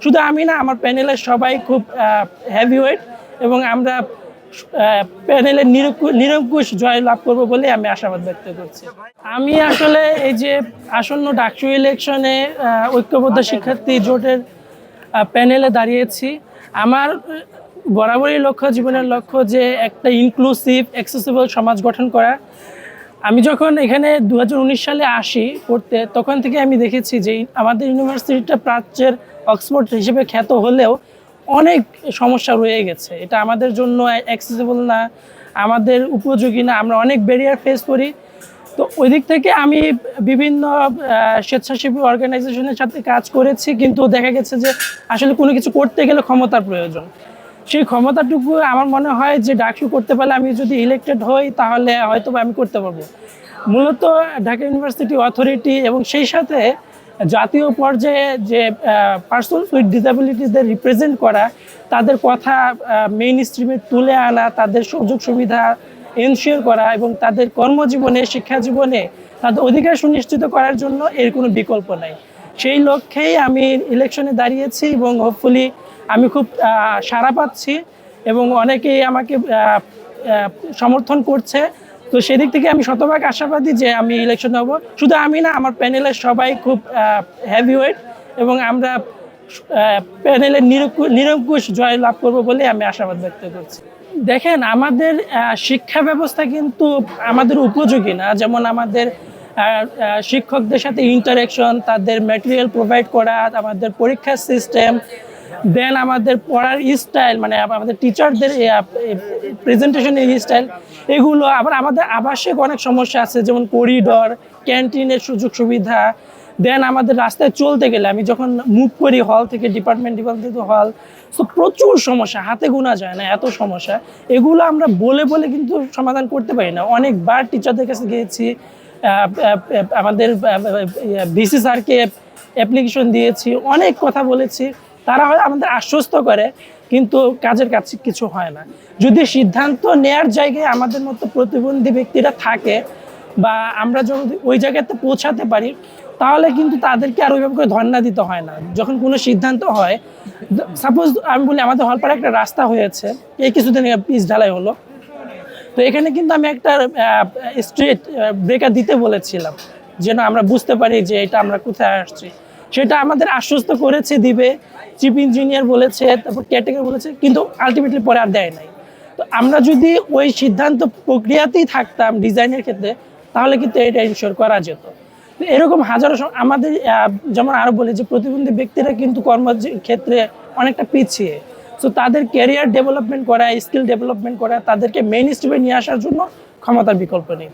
শুধু আমি না, আমার প্যানেলের সবাই খুব হেভিওয়েট এবং আমরা প্যানেলের নিরঙ্কুশ জয় লাভ করবো বলে আমি আশাবাদ ব্যক্ত করছি। আমি আসলে এই যে আসন্ন ডাকসু ইলেকশনে ঐক্যবদ্ধ শিক্ষার্থী জোটের প্যানেলে দাঁড়িয়েছি। আমার বরাবরই জীবনের লক্ষ্য যে একটা ইনক্লুসিভ অ্যাক্সেসিবল সমাজ গঠন করা। আমি যখন এখানে 2019 সালে আসি পড়তে, তখন থেকে আমি দেখেছি যে আমাদের ইউনিভার্সিটিটা প্রাচ্যের অক্সফোর্ড হিসেবে খ্যাত হলেও অনেক সমস্যা রয়ে গেছে। এটা আমাদের জন্য অ্যাক্সেসিবল না, আমাদের উপযোগী না, আমরা অনেক ব্যারিয়ার ফেস করি। তো ওই দিক থেকে আমি বিভিন্ন স্বেচ্ছাসেবী অর্গানাইজেশনের সাথে কাজ করেছি, কিন্তু দেখা গেছে যে আসলে কোনো কিছু করতে গেলে ক্ষমতার প্রয়োজন। সেই ক্ষমতাটুকু আমার মনে হয় যে ডাকসু করতে পারলে, আমি যদি ইলেক্টেড হই তাহলে হয়তো আমি করতে পারবো। মূলত ঢাকা ইউনিভার্সিটি অথরিটি এবং সেই সাথে জাতীয় পর্যায়ে যে পার্সনস উইথ ডিসেবিলিটিদের রিপ্রেজেন্ট করা, তাদের কথা মেইন স্ট্রিমে তুলে আনা, তাদের সুযোগ সুবিধা এনশিওর করা এবং তাদের কর্মজীবনে, শিক্ষা জীবনে তাদের অধিকার সুনিশ্চিত করার জন্য এর কোনো বিকল্প নাই। সেই লক্ষ্যেই আমি ইলেকশনে দাঁড়িয়েছি এবং হোপফুলি আমি খুব সাড়া পাচ্ছি এবং অনেকেই আমাকে সমর্থন করছে। তো সেদিক থেকে আমি শতভাগ আশাবাদী যে আমি ইলেকশন হব। শুধু আমি না, আমার প্যানেলের সবাই খুব হেভিওয়েট এবং আমরা প্যানেলের নিরঙ্কুশ জয় লাভ করবো বলে আমি আশাবাদ ব্যক্ত করছি। দেখেন, আমাদের শিক্ষা ব্যবস্থা কিন্তু আমাদের উপযোগী না। যেমন আমাদের শিক্ষকদের সাথে ইন্টারেকশন, তাদের ম্যাটেরিয়াল প্রোভাইড করা, আমাদের পরীক্ষার সিস্টেম, দেন আমাদের পড়ার স্টাইল, মানে আমাদের টিচারদের প্রেজেন্টেশনের স্টাইল, এগুলো আবার আমাদের আবাসিক অনেক সমস্যা আছে, যেমন করিডর, ক্যান্টিনের সুযোগ সুবিধা। দেন আমাদের রাস্তায় চলতে গেলে, আমি যখন মুভ করি হল থেকে ডিপার্টমেন্ট হল, তো প্রচুর সমস্যা, হাতে গোনা যায় না এত সমস্যা। এগুলো আমরা বলে বলে কিন্তু সমাধান করতে পারি না। অনেকবার টিচারদের কাছে গিয়েছি, আমাদের ভিসি স্যারকে অ্যাপ্লিকেশন দিয়েছি, অনেক কথা বলেছি। তারা হয় আমাদের আশ্বস্ত করে, কিন্তু কাজের কাছে কিছু হয় না। যদি সিদ্ধান্ত নেয়ার জায়গায় আমাদের মতো প্রতিবন্ধী ব্যক্তিরা থাকে বা আমরা যদি ওই জায়গাতে পৌঁছাতে পারি, তাহলে কিন্তু তাদেরকে আর ওইভাবে করে ধর্ণা দিতে হয় না। যখন কোনো সিদ্ধান্ত হয়, সাপোজ আমি বলি আমাদের হলপাড়ে একটা রাস্তা হয়েছে, এই কিছুদিন পিচ ঢালাই হলো, তো এখানে কিন্তু আমি একটা স্ট্রিট ব্রেকার দিতে বলেছিলাম, যেন আমরা বুঝতে পারি যে এটা আমরা কোথায় আসছি। সেটা আমাদের আশ্বস্ত করেছে দিবে, চিফ ইঞ্জিনিয়ার বলেছে, তারপর কেয়ারটেকার বলেছে, কিন্তু আলটিমেটলি পরে আর দেয় নাই। তো আমরা যদি ওই সিদ্ধান্ত প্রক্রিয়াতেই থাকতাম ডিজাইনের ক্ষেত্রে, তাহলে কিন্তু এটা ইনশিওর করা যেত। এরকম হাজারো আমাদের, যেমন আরও বলি যে প্রতিবন্ধী ব্যক্তিরা কিন্তু কর্মক্ষেত্রে অনেকটা পিছিয়ে। সো তাদের ক্যারিয়ার ডেভেলপমেন্ট করা, স্কিল ডেভেলপমেন্ট করা, তাদেরকে মেইন স্ট্রিমে নিয়ে আসার জন্য ক্ষমতার বিকল্প নেই।